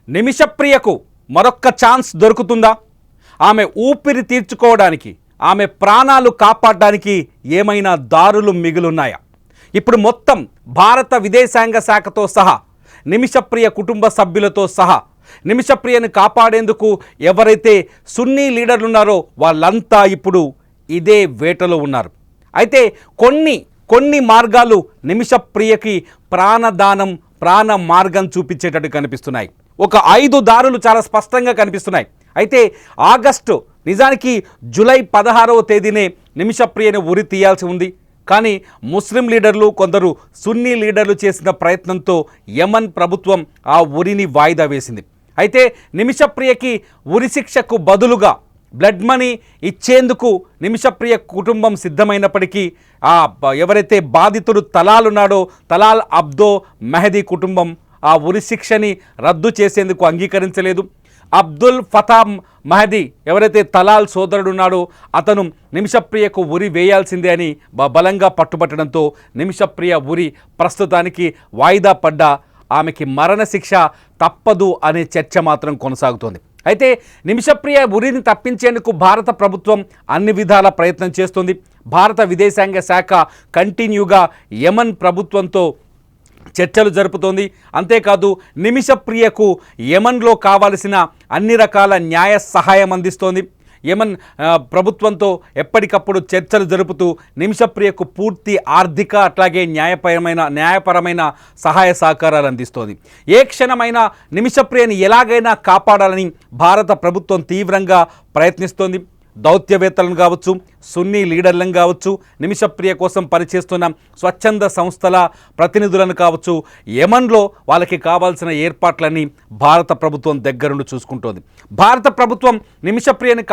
నిమిషప్రియకు మరొక్క ఛాన్స్ దొరుకుతుందా? ఆమె ఊపిరి తీర్చుకోవడానికి, ఆమె ప్రాణాలు కాపాడడానికి ఏమైనా దారులు మిగులున్నాయా? ఇప్పుడు మొత్తం భారత విదేశాంగ శాఖతో సహా, నిమిషప్రియ కుటుంబ సభ్యులతో సహా, నిమిషప్రియను కాపాడేందుకు ఎవరైతే సున్నీ లీడర్లు ఉన్నారో వాళ్ళంతా ఇప్పుడు ఇదే వేటలో ఉన్నారు. అయితే కొన్ని మార్గాలు నిమిషప్రియకి ప్రాణదానం, ప్రాణ మార్గం చూపించేటట్టు కనిపిస్తున్నాయి. ఒక 5 దారులు చాలా స్పష్టంగా కనిపిస్తున్నాయి. అయితే నిజానికి జూలై 16వ తేదీనే నిమిషప్రియను ఉరి తీయాల్సి ఉంది. కానీ ముస్లిం లీడర్లు, కొందరు సున్నీ లీడర్లు చేసిన ప్రయత్నంతో యమన్ ప్రభుత్వం ఆ ఉరిని వాయిదా వేసింది. అయితే నిమిషప్రియకి ఉరి శిక్షకు బదులుగా బ్లడ్ మనీ ఇచ్చేందుకు నిమిషప్రియ కుటుంబం సిద్ధమైనప్పటికీ ఎవరైతే బాధితుడు తలాల్ ఉన్నాడో, తలాల్ అబ్దో మెహదీ కుటుంబం ఆ ఉరి శిక్షని రద్దు చేసేందుకు అంగీకరించలేదు. అబ్దుల్ ఫతా మెహదీ, ఎవరైతే తలాల్ సోదరుడు ఉన్నాడో, అతను నిమిషప్రియకు ఉరి వేయాల్సిందే అని బలంగా పట్టుబట్టడంతో నిమిషప్రియ ఉరి ప్రస్తుతానికి వాయిదా పడ్డ ఆమెకి మరణశిక్ష తప్పదు అనే చర్చ మాత్రం కొనసాగుతోంది. అయితే నిమిషప్రియ ఉరిని తప్పించేందుకు భారత ప్రభుత్వం అన్ని విధాల ప్రయత్నం చేస్తుంది. భారత విదేశాంగ శాఖ కంటిన్యూగా యమన్ ప్రభుత్వంతో చర్చలు జరుపుతోంది. అంతేకాదు నిమిషప్రియకు యమన్లో కావాల్సిన అన్ని రకాల న్యాయ సహాయం అందిస్తోంది. యమన్ ప్రభుత్వంతో ఎప్పటికప్పుడు చర్చలు జరుపుతూ నిమిషప్రియకు పూర్తి ఆర్థిక, అట్లాగే న్యాయపరమైన సహాయ సహకారాలు అందిస్తోంది. ఏ క్షణమైనా నిమిషప్రియని ఎలాగైనా కాపాడాలని భారత ప్రభుత్వం తీవ్రంగా ప్రయత్నిస్తోంది. దౌత్యవేత్తలను కావచ్చు, సున్నీ లీడర్లను కావచ్చు, నిమిషప్రియ కోసం పనిచేస్తున్న స్వచ్ఛంద సంస్థల ప్రతినిధులను కావచ్చు, యమన్లో వాళ్ళకి కావాల్సిన ఏర్పాట్లన్నీ భారత ప్రభుత్వం దగ్గరుండి చూసుకుంటోంది. భారత ప్రభుత్వం నిమిషప్రియని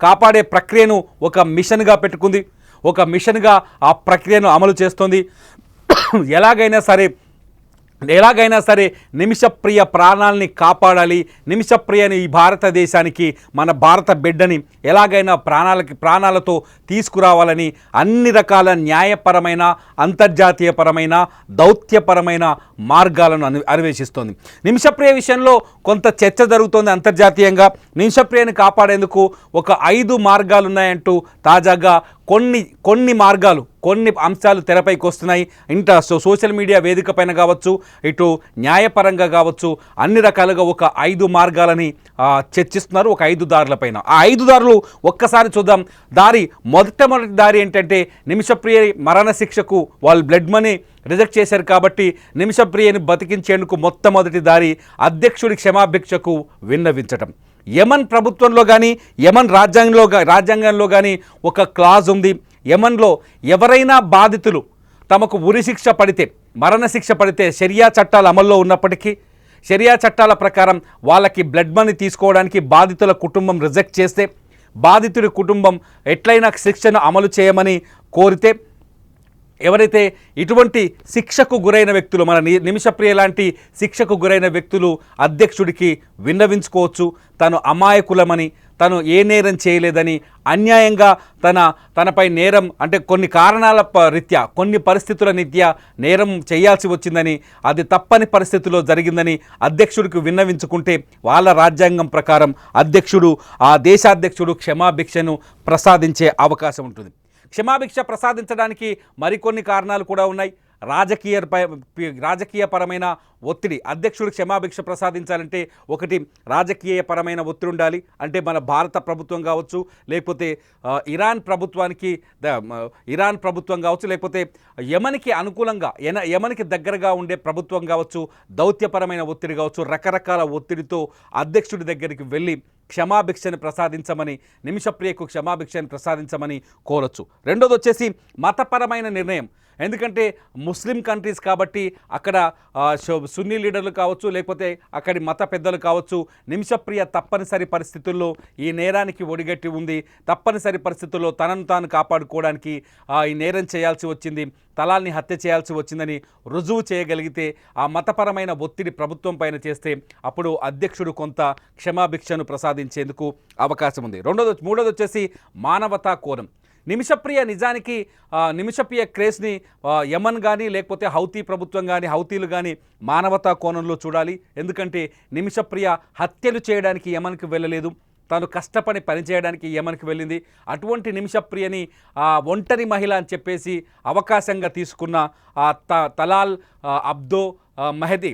కాపాడే ప్రక్రియను ఒక మిషన్గా పెట్టుకుంది. ఒక మిషన్గా ఆ ప్రక్రియను అమలు చేస్తోంది. ఎలాగైనా సరే నిమిషప్రియ ప్రాణాలని కాపాడాలి, నిమిషప్రియని ఈ భారతదేశానికి, మన భారత బిడ్డని ఎలాగైనా ప్రాణాలతో తీసుకురావాలని అన్ని రకాల న్యాయపరమైన, అంతర్జాతీయపరమైన, దౌత్యపరమైన మార్గాలను అన్వేషిస్తోంది. నిమిషప్రియ విషయంలో కొంత చర్చ జరుగుతోంది అంతర్జాతీయంగా. నిమిషప్రియని కాపాడేందుకు ఒక 5 మార్గాలు ఉన్నాయంటూ తాజాగా కొన్ని అంశాలు తెరపైకి వస్తున్నాయి. సోషల్ మీడియా వేదిక పైన కావచ్చు, ఇటు న్యాయపరంగా కావచ్చు, అన్ని రకాలుగా ఒక 5 మార్గాలని చర్చిస్తున్నారు, ఒక 5 దారులపైన. ఆ 5 దారులు ఒక్కసారి చూద్దాం. మొదటి దారి ఏంటంటే, నిమిషప్రియ మరణశిక్షకు వాళ్ళు బ్లడ్ మనీ రిజెక్ట్ చేశారు కాబట్టి నిమిషప్రియని బతికించేందుకు మొట్టమొదటి దారి అధ్యక్షుడి క్షమాభిక్షకు విన్నవించటం. యమన్ ప్రభుత్వంలో కానీ, యమన్ రాజ్యాంగంలో కానీ ఒక క్లాజ్ ఉంది. యమన్లో ఎవరైనా బాధితులు తమకు ఉరిశిక్ష పడితే, మరణశిక్ష పడితే, షరియా చట్టాలు అమల్లో ఉన్నప్పటికీ షరియా చట్టాల ప్రకారం వాళ్ళకి బ్లడ్ మనీ తీసుకోవడానికి బాధితుల కుటుంబం రిజెక్ట్ చేస్తే, బాధితుడి కుటుంబం ఎట్లయినా శిక్షను అమలు చేయమని కోరితే, ఎవరైతే ఇటువంటి శిక్షకు గురైన వ్యక్తులు, మన నిమిషప్రియ లాంటి శిక్షకు గురైన వ్యక్తులు అధ్యక్షుడికి విన్నవించుకోవచ్చు. తను అమాయకులమని, తను ఏ నేరం చేయలేదని, అన్యాయంగా తనపై నేరం అంటే కొన్ని కారణాల రీత్యా, కొన్ని పరిస్థితుల రీత్యా నేరం చేయాల్సి వచ్చిందని, అది తప్పని పరిస్థితుల్లో జరిగిందని అధ్యక్షుడికి విన్నవించుకుంటే వాళ్ళ రాజ్యాంగం ప్రకారం ఆ దేశాధ్యక్షుడు క్షమాభిక్షను ప్రసాదించే అవకాశం ఉంటుంది. క్షమాభిక్ష ప్రసాదించడానికి మరికొన్ని కారణాలు కూడా ఉన్నాయి. రాజకీయపరమైన ఒత్తిడి. అధ్యక్షుడు క్షమాభిక్ష ప్రసాదించాలంటే ఒకటి రాజకీయపరమైన ఒత్తిడి ఉండాలి. అంటే మన భారత ప్రభుత్వం కావచ్చు, లేకపోతే ఇరాన్ ప్రభుత్వం కావచ్చు, లేకపోతే యమన్కి అనుకూలంగా, యమన్కి దగ్గరగా ఉండే ప్రభుత్వం కావచ్చు, దౌత్యపరమైన ఒత్తిడి కావచ్చు, రకరకాల ఒత్తిడితో అధ్యక్షుడి దగ్గరికి వెళ్ళి క్షమాభిక్షని ప్రసాదించమని, నిమిషప్రియకు క్షమాభిక్షని ప్రసాదించమని కోరొచ్చు. రెండోది వచ్చేసి మతపరమైన నిర్ణయం. ఎందుకంటే ముస్లిం కంట్రీస్ కాబట్టి అక్కడ సున్నీ లీడర్లు కావచ్చు, లేకపోతే అక్కడి మత పెద్దలు కావచ్చు, నిమిషప్రియ తప్పనిసరి పరిస్థితుల్లో ఈ నేరానికి ఒడిగట్టి ఉంది, తప్పనిసరి పరిస్థితుల్లో తనను తాను కాపాడుకోవడానికి ఈ నేరం చేయాల్సి వచ్చింది, తలాల్ని హత్య చేయాల్సి వచ్చిందని రుజువు చేయగలిగితే, ఆ మతపరమైన ఒత్తిడి ప్రభుత్వం పైన చేస్తే అప్పుడు అధ్యక్షుడు కొంత క్షమాభిక్షను ప్రసాదించేందుకు అవకాశం ఉంది. మూడోది వచ్చేసి మానవతా కోణం. నిమిషప్రియ నిజానికి నిమిషప్రియ క్రేజ్ని యమన్ కానీ లేకపోతే హౌతీ ప్రభుత్వం కానీ హౌతీలు కానీ మానవతా కోణంలో చూడాలి. ఎందుకంటే నిమిషప్రియ హత్యలు చేయడానికి యమన్కి వెళ్ళలేదు, తాను కష్టపడి పనిచేయడానికి యమన్కి వెళ్ళింది. అటువంటి నిమిషప్రియని ఒంటరి మహిళ అని చెప్పేసి అవకాశంగా తీసుకున్న తలాల్ అబ్దో మెహదీ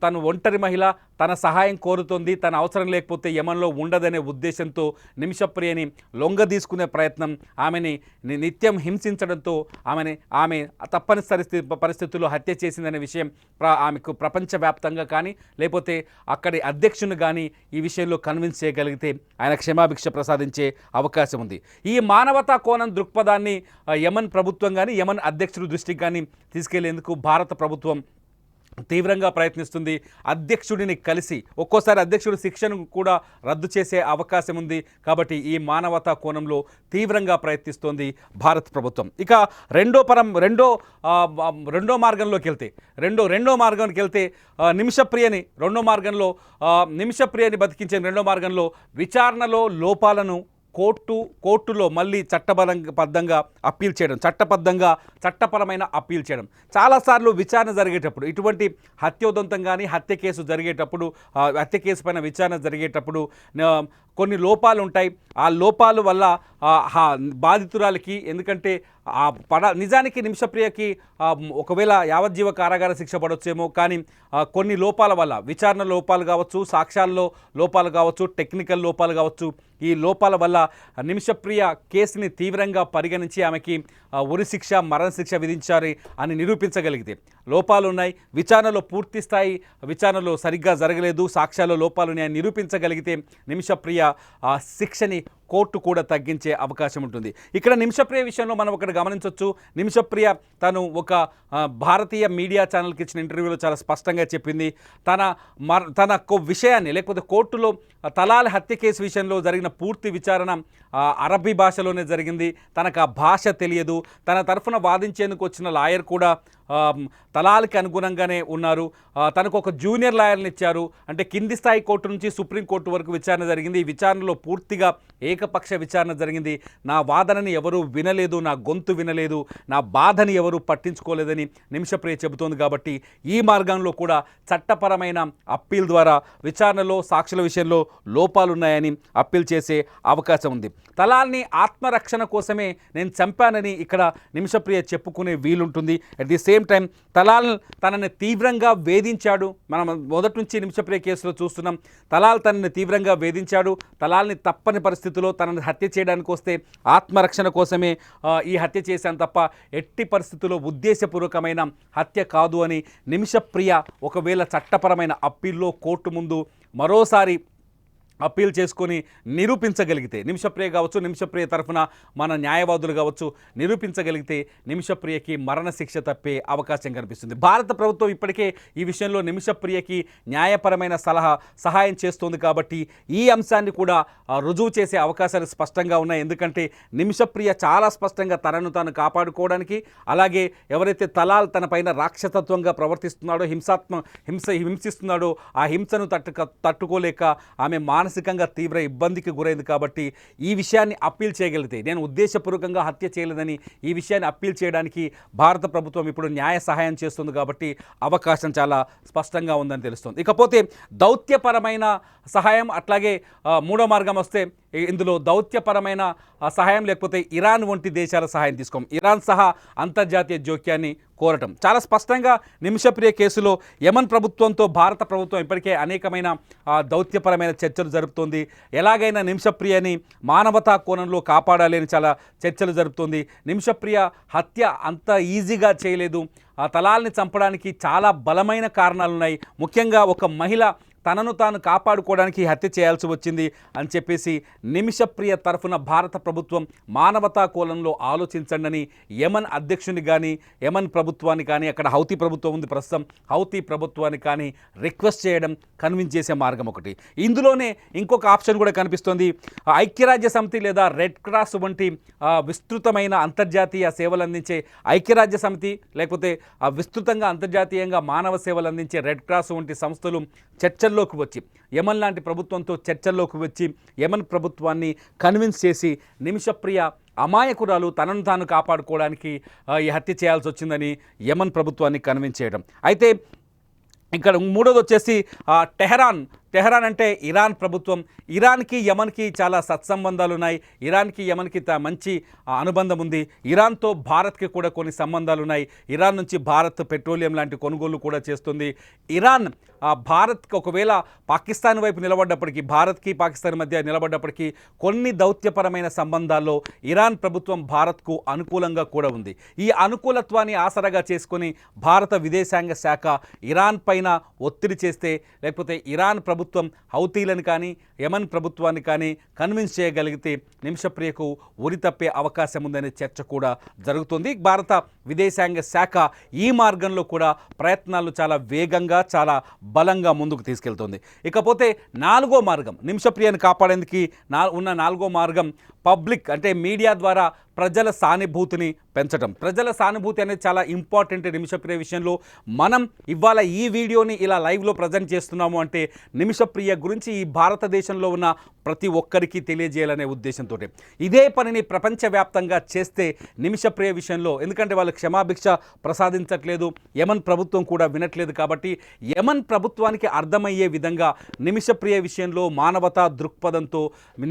తను ఒంటరి మహిళ, తన సహాయం కోరుతోంది, తన అవసరం లేకపోతే యమన్లో ఉండదనే ఉద్దేశంతో నిమిషప్రియని లొంగ తీసుకునే ప్రయత్నం, ఆమెని నిత్యం హింసించడంతో ఆమె తప్పనిసరి పరిస్థితుల్లో హత్య చేసిందనే విషయం ఆమెకు ప్రపంచవ్యాప్తంగా కానీ లేకపోతే అక్కడి అధ్యక్షుని కానీ ఈ విషయంలో కన్విన్స్ చేయగలిగితే ఆయన క్షమాభిక్ష ప్రసాదించే అవకాశం ఉంది. ఈ మానవతా కోణం దృక్పథాన్ని యమన్ ప్రభుత్వం కానీ యమన్ అధ్యక్షుడి దృష్టికి కానీ తీసుకెళ్లేందుకు భారత ప్రభుత్వం తీవ్రంగా ప్రయత్నిస్తుంది. అధ్యక్షుడిని కలిసి ఒక్కోసారి అధ్యక్షుడి శిక్షను కూడా రద్దు చేసే అవకాశం ఉంది. కాబట్టి ఈ మానవతా కోణంలో తీవ్రంగా ప్రయత్నిస్తోంది భారత ప్రభుత్వం. ఇక రెండో మార్గంలోకి వెళ్తే నిమిషప్రియని బతికించే రెండో మార్గంలో విచారణలో లోపాలను కోర్టులో మళ్ళీ చట్టపరంగా అప్పీల్ చేయడం, చట్టపరమైన అప్పీల్ చేయడం. చాలాసార్లు విచారణ జరిగేటప్పుడు ఇటువంటి హత్యోదంతం కానీ హత్య కేసు పైన విచారణ జరిగేటప్పుడు కొన్ని లోపాలు ఉంటాయి. ఆ లోపాల వల్ల బాధితురాలికి, ఎందుకంటే నిజానికి నిమిషప్రియకి ఒకవేళ యావజ్జీవ కారాగార శిక్ష పడవచ్చేమో, కానీ కొన్ని లోపాల వల్ల, విచారణ లోపాలు కావచ్చు, సాక్ష్యాల్లో లోపాలు కావచ్చు, టెక్నికల్ లోపాలు కావచ్చు, ఈ లోపాల వల్ల నిమిషప్రియ కేసుని తీవ్రంగా పరిగణించి ఆమెకి ఉరిశిక్ష, మరణశిక్ష విధించారు అని నిరూపించగలిగితే, లోపాలు ఉన్నాయి, విచారణలో పూర్తి స్థాయి విచారణలో సరిగ్గా జరగలేదు, సాక్ష్యాల్లో లోపాలు ఉన్నాయని నిరూపించగలిగితే నిమిషప్రియ శిక్షని కోర్టు కూడా తగ్గించే అవకాశం ఉంటుంది. ఇక్కడ నిమిషప్రియ విషయంలో మనం ఒకటి గమనించవచ్చు. నిమిషప్రియ తను ఒక భారతీయ మీడియా ఛానల్కి ఇచ్చిన ఇంటర్వ్యూలో చాలా స్పష్టంగా చెప్పింది, తన విషయాన్ని, లేకపోతే కోర్టులో తలాల్ హత్య కేసు విషయంలో జరిగిన పూర్తి విచారణ అరబీ భాషలోనే జరిగింది, తనకు ఆ భాష తెలియదు, తన తరఫున వాదించేందుకు వచ్చిన లాయర్ కూడా తలాల్కి అనుగుణంగానే ఉన్నారు, తనకు ఒక జూనియర్ లాయర్ని ఇచ్చారు, అంటే కింది స్థాయి కోర్టు నుంచి సుప్రీంకోర్టు వరకు విచారణ జరిగింది. ఈ విచారణలో పూర్తిగా ఏకపక్ష విచారణ జరిగింది, నా వాదనని ఎవరూ వినలేదు, నా గొంతు వినలేదు, నా బాధని ఎవరూ పట్టించుకోలేదని నిమిషప్రియ చెబుతోంది. కాబట్టి ఈ మార్గంలో కూడా చట్టపరమైన అప్పీల్ ద్వారా విచారణలో సాక్షుల విషయంలో లోపాలున్నాయని అప్పీల్ చేసే అవకాశం ఉంది. తలాల్ని ఆత్మరక్షణ కోసమే నేను చంపానని ఇక్కడ నిమిషప్రియ చెప్పుకునే వీలుంటుంది. అట్ ది సేమ్ టైం తనని తీవ్రంగా వేధించాడు. మనం మొదటి నుంచి నిమిషప్రియ కేసులో చూస్తున్నాం, తలాల్ తనని తీవ్రంగా వేధించాడు, తలాల్ని తప్పని పరిస్థితుల్లో తనని హత్య చేయడానికి వస్తే ఆత్మరక్షణ కోసమే ఈ హత్య చేశాను తప్ప ఎట్టి పరిస్థితుల్లో ఉద్దేశపూర్వకమైన హత్య కాదు అని నిమిషప్రియ ఒకవేళ చట్టపరమైన అప్పీల్లో కోర్టు ముందు మరోసారి అప్పీల్ చేసుకొని నిరూపించగలిగితే, నిమిషప్రియ కావచ్చు, నిమిషప్రియ తరఫున మన న్యాయవాదులు కావచ్చు, నిరూపించగలిగితే నిమిషప్రియకి మరణశిక్ష తప్పే అవకాశం కనిపిస్తుంది. భారత ప్రభుత్వం ఇప్పటికే ఈ విషయంలో నిమిషప్రియకి న్యాయపరమైన సహాయం చేస్తోంది. కాబట్టి ఈ అంశాన్ని కూడా రుజువు చేసే అవకాశాలు స్పష్టంగా ఉన్నాయి. ఎందుకంటే నిమిషప్రియ చాలా స్పష్టంగా తనను తాను కాపాడుకోవడానికి, అలాగే ఎవరైతే తలాల్ తన పైన రాక్షసత్వంగా ప్రవర్తిస్తున్నాడో, హింసిస్తున్నాడో ఆ హింసను తట్టుకోలేక ఆమె మానసికంగా తీవ్ర ఇబ్బందికి గురైంది. కాబట్టి ఈ విషయాన్ని అప్పీల్ చేయగలిగితే, నేను ఉద్దేశపూర్వకంగా హత్య చేయలేదని ఈ విషయాన్ని అప్పీల్ చేయడానికి భారత ప్రభుత్వం ఇప్పుడు న్యాయ సహాయం చేస్తుంది. కాబట్టి అవకాశం చాలా స్పష్టంగా ఉందని తెలుస్తుంది. ఇకపోతే దౌత్యపరమైన సహాయం, అట్లాగే మూడో మార్గం వస్తే ఇందులో దౌత్యపరమైన సహాయం లేకపోతే ఇరాన్ వంటి దేశాల సహాయం తీసుకోం. ఇరాన్ సహా అంతర్జాతీయ జోక్యాన్ని కోరటం చాలా స్పష్టంగా నిమిషప్రియ కేసులో యమన్ ప్రభుత్వంతో భారత ప్రభుత్వం ఇప్పటికే అనేకమైన దౌత్యపరమైన చర్చలు జరుపుతోంది. ఎలాగైనా నిమిషప్రియని మానవతా కోణంలో కాపాడాలి అని చాలా చర్చలు జరుపుతోంది. నిమిషప్రియ హత్య అంత ఈజీగా చేయలేదు, ఆ తలాల్ని చంపడానికి చాలా బలమైన కారణాలున్నాయి. ముఖ్యంగా ఒక మహిళ తనను తాను కాపాడుకోవడానికి హత్య చేయాల్సి వచ్చింది అని చెప్పేసి నిమిషప్రియ తరఫున భారత ప్రభుత్వం మానవతా కోణంలో ఆలోచించండి యమన్ అధ్యక్షుని కానీ, యమన్ ప్రభుత్వాన్ని కానీ, అక్కడ హౌతీ ప్రభుత్వం ఉంది ప్రస్తుతం, హౌతీ ప్రభుత్వాన్ని కానీ రిక్వెస్ట్ చేయడం, కన్విన్స్ చేసే మార్గం ఒకటి. ఇందులోనే ఇంకొక ఆప్షన్ కూడా కనిపిస్తుంది. ఐక్యరాజ్య సమితి లేదా రెడ్ క్రాస్ వంటి విస్తృతమైన అంతర్జాతీయ సేవలు అందించే ఐక్యరాజ్య సమితి, లేకపోతే విస్తృతంగా అంతర్జాతీయంగా మానవ సేవలు అందించే రెడ్ క్రాస్ వంటి సంస్థలు చర్చల్లోకి వచ్చి, యమన్ లాంటి ప్రభుత్వంతో చర్చల్లోకి వచ్చి యమన్ ప్రభుత్వాన్ని కన్విన్స్ చేసి నిమిషప్రియ అమాయకురాలు తనను తాను కాపాడుకోవడానికి ఈ హత్య చేయాల్సి వచ్చిందని యమన్ ప్రభుత్వాన్ని కన్విన్స్ చేయడం. అయితే ఇక్కడ మూడోది వచ్చేసి టెహరాన్ అంటే ఇరాన్ ప్రభుత్వం. ఇరాన్కి యమన్కి చాలా సత్సంబంధాలు ఉన్నాయి. ఇరాన్కి యమన్కి మంచి అనుబంధం ఉంది. ఇరాన్తో భారత్కి కూడా కొన్ని సంబంధాలు ఉన్నాయి. ఇరాన్ నుంచి భారత్ పెట్రోలియం లాంటి కొనుగోలు కూడా చేస్తుంది. ఇరాన్ భారత్కి ఒకవేళ పాకిస్తాన్ వైపు నిలబడ్డప్పటికీ, భారత్కి పాకిస్తాన్ మధ్య నిలబడ్డప్పటికీ కొన్ని దౌత్యపరమైన సంబంధాల్లో ఇరాన్ ప్రభుత్వం భారత్కు అనుకూలంగా కూడా ఉంది. ఈ అనుకూలత్వాన్ని ఆసరాగా చేసుకొని భారత విదేశాంగ శాఖ ఇరాన్ పైన ఒత్తిడి చేస్తే, లేకపోతే ఇరాన్ ప్రభుత్వం హౌతీలను కానీ యమన్ ప్రభుత్వాన్ని కానీ కన్విన్స్ చేయగలిగితే నిమిషప్రియకు ఉరి తప్పే అవకాశం ఉందనే చర్చ కూడా జరుగుతుంది. భారత విదేశాంగ శాఖ ఈ మార్గంలో కూడా ప్రయత్నాలు చాలా వేగంగా, చాలా బలంగా ముందుకు తీసుకెళ్తుంది. ఇకపోతే నాలుగో మార్గం, నిమిషప్రియను కాపాడేందుకు ఉన్న నాలుగో మార్గం పబ్లిక్ అంటే మీడియా ద్వారా ప్రజల సానుభూతిని పెంచడం. ప్రజల సానుభూతి అనేది చాలా ఇంపార్టెంట్ నిమిషప్రియ విషయంలో. మనం ఇవాళ ఈ వీడియోని ఇలా లైవ్లో ప్రజెంట్ చేస్తున్నాము అంటే నిమిషప్రియ గురించి ఈ భారతదేశంలో ఉన్న ప్రతి ఒక్కరికి తెలియజేయాలనే ఉద్దేశంతో ఇదే పనిని ప్రపంచవ్యాప్తంగా చేస్తే నిమిషప్రియ విషయంలో, ఎందుకంటే వాళ్ళు క్షమాభిక్ష ప్రసాదించట్లేదు, యమన్ ప్రభుత్వం కూడా వినట్లేదు, కాబట్టి యమన్ ప్రభుత్వానికి అర్థమయ్యే విధంగా నిమిషప్రియ విషయంలో మానవతా దృక్పథంతో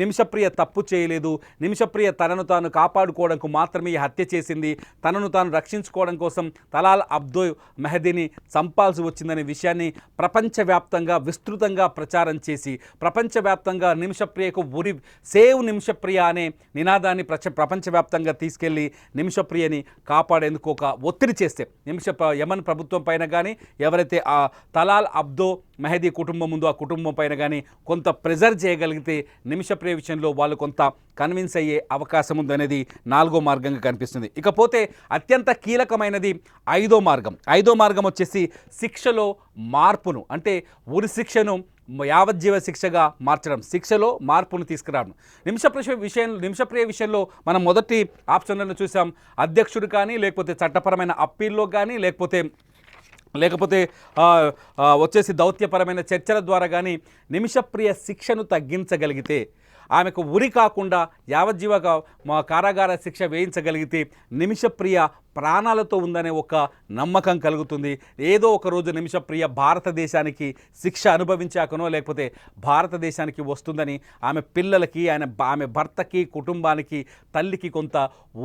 నిమిషప్రియ తప్పు చేయలేదు, నిమిషప్రియ తనను తాను కాపాడుకోవడానికి మాత్రమే హత్య చేసింది, తనను తాను రక్షించుకోవడం కోసం తలాల్ అబ్దో మెహదీని చంపాల్సి వచ్చిందనే విషయాన్ని ప్రపంచవ్యాప్తంగా విస్తృతంగా ప్రచారం చేసి ప్రపంచవ్యాప్తంగా నిమిషప్రియకు ఉరి సేవ్ నిమిషప్రియ అనే నినాదాన్ని ప్రపంచవ్యాప్తంగా తీసుకెళ్లి నిమిషప్రియని కాపాడేందుకు ఒక ఒత్తిడి చేస్తే యమన్ ప్రభుత్వం పైన కానీ ఎవరైతే ఆ తలాల్ అబ్దో మెహదీ కుటుంబం ఉందో ఆ కుటుంబం పైన కానీ కొంత ప్రెజర్ చేయగలిగితే నిమిషప్రియ విషయంలో వాళ్ళు కొంత కన్విన్స్ అయ్యే అవకాశం ఉందనేది నాలుగో మార్గంగా కనిపిస్తుంది. ఇకపోతే అత్యంత కీలకమైనది ఐదో మార్గం వచ్చేసి శిక్షలో మార్పును, అంటే ఉరి శిక్షను యావజ్జీవ శిక్షగా మార్చడం, శిక్షలో మార్పును తీసుకురావడం. నిమిషప్రియ విషయంలో మనం మొదటి ఆప్షన్లను చూసాం. అధ్యక్షుడు కానీ, లేకపోతే చట్టపరమైన అప్పీల్లో కానీ, లేకపోతే వచ్చేసి దౌత్యపరమైన చర్చల ద్వారా కానీ నిమిషప్రియ శిక్షను తగ్గించగలిగితే, ఆమెకు ఉరి కాకుండా యావజ్జీవ కారాగార శిక్ష వేయించగలిగితే నిమిషప్రియ ప్రాణాలతో ఉందనే ఒక నమ్మకం కలుగుతుంది. ఏదో ఒక రోజు నిమిషప్రియ భారతదేశానికి శిక్ష అనుభవించాకనో లేకపోతే భారతదేశానికి వస్తుందని ఆమె పిల్లలకి, ఆమె భర్తకి, కుటుంబానికి, తల్లికి కొంత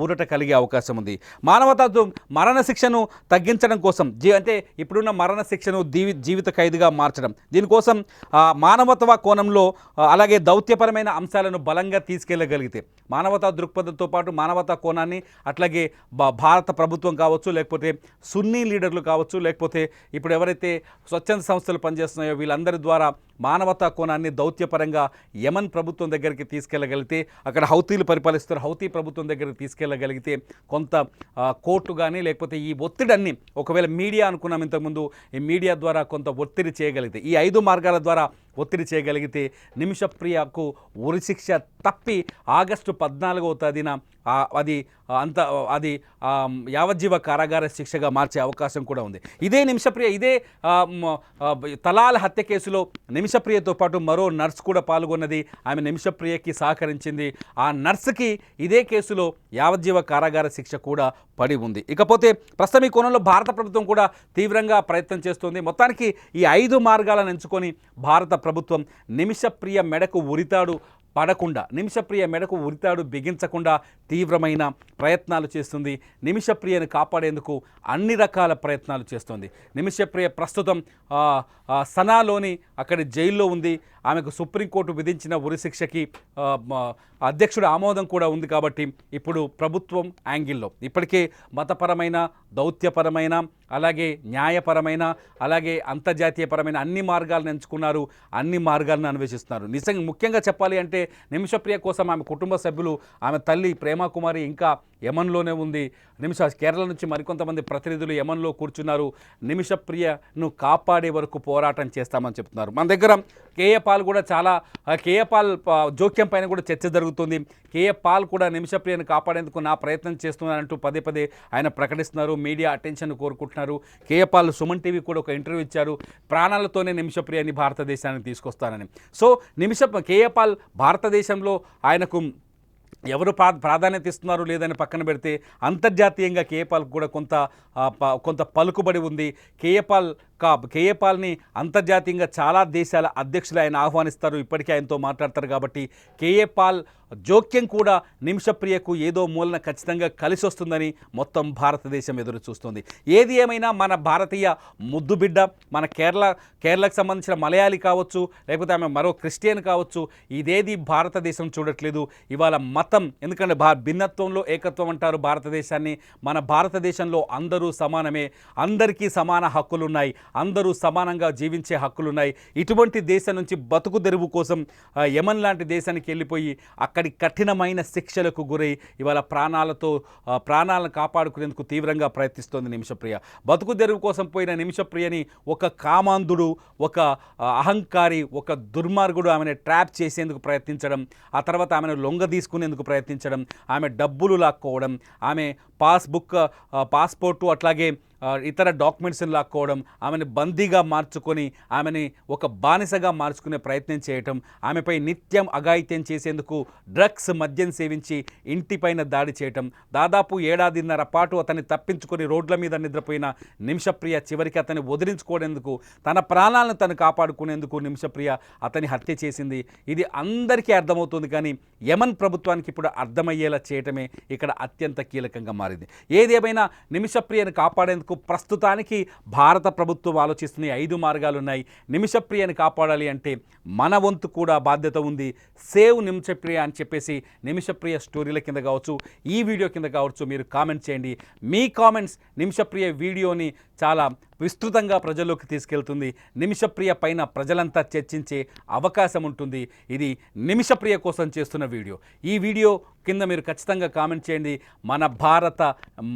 ఊరట కలిగే అవకాశం ఉంది. మానవతాతో మరణ శిక్షను తగ్గించడం కోసం అంటే ఇప్పుడున్న మరణ శిక్షను జీవిత ఖైదుగా మార్చడం, దీనికోసం మానవత్వ కోణంలో అలాగే దౌత్యపరమైన అంశాలను బలంగా తీసుకెళ్ళగలిగితే, మానవతా దృక్పథంతో పాటు మానవతా కోణాన్ని, అట్లాగే భారత ప్రభుత్వం కావచ్చు, లేకపోతే సున్నీ లీడర్లు కావచ్చు, లేకపోతే ఇప్పుడు ఎవరైతే స్వచ్ఛంద సంస్థలు పనిచేస్తున్నాయో వీళ్ళందరి ద్వారా మానవతా కోణాన్ని దౌత్యపరంగా యమన్ ప్రభుత్వం దగ్గరికి తీసుకెళ్ళగలిగితే, అక్కడ హౌతీలు పరిపాలిస్తారు, హౌతీ ప్రభుత్వం దగ్గరికి తీసుకెళ్ళగలిగితే కొంత కోర్టు కానీ లేకపోతే ఈ ఒత్తిడన్ని ఒకవేళ మీడియా అనుకున్నాం ఇంతకుముందు, ఈ మీడియా ద్వారా కొంత ఒత్తిడి చేయగలిగితే, ఈ 5 మార్గాల ద్వారా ఒత్తిడి చేయగలిగితే నిమిషప్రియకు ఉరిశిక్ష తప్పి ఆగస్టు 14వ తేదీన అది యావజ్జీవ కారాగార శిక్షగా మార్చే అవకాశం కూడా ఉంది. ఇదే నిమిషప్రియ, ఇదే తలాల్ హత్య కేసులో నిమిషప్రియతో పాటు మరో నర్స్ కూడా పాల్గొన్నది. ఆమె నిమిషప్రియకి సహకరించింది. ఆ నర్సుకి ఇదే కేసులో యావజ్జీవ కారాగార శిక్ష కూడా పడి ఉంది. ఇకపోతే ప్రస్తుతం ఈ కోణంలో భారత ప్రభుత్వం కూడా తీవ్రంగా ప్రయత్నం చేస్తుంది. మొత్తానికి ఈ 5 మార్గాలను ఎంచుకొని భారత ప్రభుత్వం నిమిషప్రియ మెడకు ఉరితాడు పడకుండా, నిమిషప్రియ మెడకు ఉరితాడు బిగించకుండా తీవ్రమైన ప్రయత్నాలు చేస్తుంది. నిమిషప్రియను కాపాడేందుకు అన్ని రకాల ప్రయత్నాలు చేస్తుంది. నిమిషప్రియ ప్రస్తుతం సనాలోని అక్కడి జైల్లో ఉంది. ఆమెకు సుప్రీంకోర్టు విధించిన ఉరిశిక్షకి అధ్యక్షుడు ఆమోదం కూడా ఉంది. కాబట్టి ఇప్పుడు ప్రభుత్వం యాంగిల్లో ఇప్పటికే మతపరమైన, దౌత్యపరమైన, అలాగే న్యాయపరమైన, అలాగే అంతర్జాతీయపరమైన అన్ని మార్గాలను ఎంచుకున్నారు, అన్ని మార్గాలను అన్వేషిస్తున్నారు. నిజంగా ముఖ్యంగా చెప్పాలి అంటే నిమిషప్రియ కోసం ఆమె కుటుంబ సభ్యులు, ఆమె తల్లి ప్రేమకుమారి ఇంకా యమన్లోనే ఉంది. కేరళ నుంచి మరికొంతమంది ప్రతినిధులు యమన్లో కూర్చున్నారు. నిమిషప్రియను కాపాడే వరకు పోరాటం చేస్తామని చెప్తున్నారు. మన దగ్గర కేఏ పాల్ కూడా కేఏ పాల్ జోక్యం పైన కూడా చర్చ జరుగుతుంది. కేఏ పాల్ కూడా నిమిషప్రియను కాపాడేందుకు నా ప్రయత్నం చేస్తున్నానంటూ పదే పదే ఆయన ప్రకటిస్తున్నారు. మీడియా అటెన్షన్ కోరుకుంటున్నారు. కేఏ పాల్ సుమన్ టీవీ కూడా ఒక ఇంటర్వ్యూ ఇచ్చారు. ప్రాణాలతోనే నిమిషప్రియని భారతదేశానికి తీసుకొస్తానని. సో కేఏ పాల్ భారతదేశంలో ఆయనకు ఎవరు ప్రాధాన్యత ఇస్తున్నారు లేదని పక్కన పెడితే అంతర్జాతీయంగా కేఏపాల్కి కూడా కొంత పలుకుబడి ఉంది. కేఏపాల్ని అంతర్జాతీయంగా చాలా దేశాల అధ్యక్షులు ఆయన ఆహ్వానిస్తారు, ఇప్పటికే ఆయనతో మాట్లాడతారు. కాబట్టి కేఏపాల్ జోక్యం కూడా నిమిషప్రియకు ఏదో మూలన ఖచ్చితంగా కలిసి వస్తుందని మొత్తం భారతదేశం ఎదురు చూస్తుంది. ఏది ఏమైనా మన భారతీయ ముద్దుబిడ్డ, మన కేరళకు సంబంధించిన మలయాళీ కావచ్చు, లేకపోతే ఆమె మరో క్రిస్టియన్ కావచ్చు, ఇదేది భారతదేశం చూడట్లేదు. ఇవాళ మతం, ఎందుకంటే భిన్నత్వంలో ఏకత్వం అంటారు భారతదేశాన్ని. మన భారతదేశంలో అందరూ సమానమే, అందరికీ సమాన హక్కులున్నాయి, అందరూ సమానంగా జీవించే హక్కులున్నాయి. ఇటువంటి దేశం నుంచి బతుకు తెరువు కోసం యమన్ లాంటి దేశానికి వెళ్ళిపోయి అక్కడి కఠినమైన శిక్షలకు గురై ఇవాళ ప్రాణాలను కాపాడుకునేందుకు తీవ్రంగా ప్రయత్నిస్తోంది నిమిషప్రియ. బతుకు తెరువు కోసం పోయిన నిమిషప్రియని ఒక కామాంధుడు, ఒక అహంకారి, ఒక దుర్మార్గుడు ఆమెను ట్రాప్ చేసేందుకు ప్రయత్నించడం, ఆ తర్వాత ఆమెను లొంగ తీసుకునేందుకు ప్రయత్నించడం, ఆమె డబ్బులు లాక్కోవడం, ఆమె పాస్పోర్టు అట్లాగే ఇతర డాక్యుమెంట్స్ని లాక్కోవడం, ఆమెను బందీగా మార్చుకొని ఆమెని ఒక బానిసగా మార్చుకునే ప్రయత్నం చేయటం, ఆమెపై నిత్యం అఘాయిత్యం చేసేందుకు డ్రగ్స్, మద్యం సేవించి ఇంటిపైన దాడి చేయటం, దాదాపు 1.5 పాటు అతన్ని తప్పించుకొని రోడ్ల మీద నిద్రపోయిన నిమిషప్రియ చివరికి అతన్ని వదిలించుకోవడానికి, తన ప్రాణాలను తను కాపాడుకునేందుకు నిమిషప్రియ అతని హత్య చేసింది. ఇది అందరికీ అర్థమవుతుంది, కానీ యమన్ ప్రభుత్వానికి ఇప్పుడు అర్థమయ్యేలా చేయటమే ఇక్కడ అత్యంత కీలకంగా మారింది. ఏదేమైనా నిమిషప్రియను కాపాడేందుకు ప్రస్తుతానికి భారత ప్రభుత్వం ఆలోచిస్తున్న 5 మార్గాలు ఉన్నాయి. నిమిషప్రియని కాపాడాలి అంటే మన వంతు కూడా బాధ్యత ఉంది. సేవ్ నిమిషప్రియ అని చెప్పేసి నిమిషప్రియ స్టోరీల కింద కావచ్చు, ఈ వీడియో కింద కావచ్చు, మీరు కామెంట్ చేయండి. మీ కామెంట్స్ నిమిషప్రియ వీడియోని చాలా విస్తృతంగా ప్రజల్లోకి తీసుకెళ్తుంది. నిమిషప్రియ పైన ప్రజలంతా చర్చించే అవకాశం ఉంటుంది. ఇది నిమిషప్రియ కోసం చేస్తున్న వీడియో. ఈ వీడియో కింద మీరు ఖచ్చితంగా కామెంట్ చేయండి. మన భారత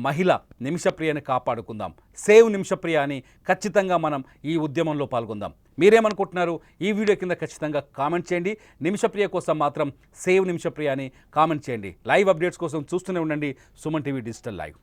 మహిళ నిమిషప్రియని కాపాడుకుందాం, సేవ్ నిమిషప్రియ అని ఖచ్చితంగా మనం ఈ ఉద్యమంలో పాల్గొందాం. మీరేమనుకుంటున్నారు? ఈ వీడియో కింద ఖచ్చితంగా కామెంట్ చేయండి. నిమిషప్రియ కోసం మాత్రం సేవ్ నిమిషప్రియ అని కామెంట్ చేయండి. లైవ్ అప్డేట్స్ కోసం చూస్తూనే ఉండండి సుమన్ టీవీ డిజిటల్ లైవ్.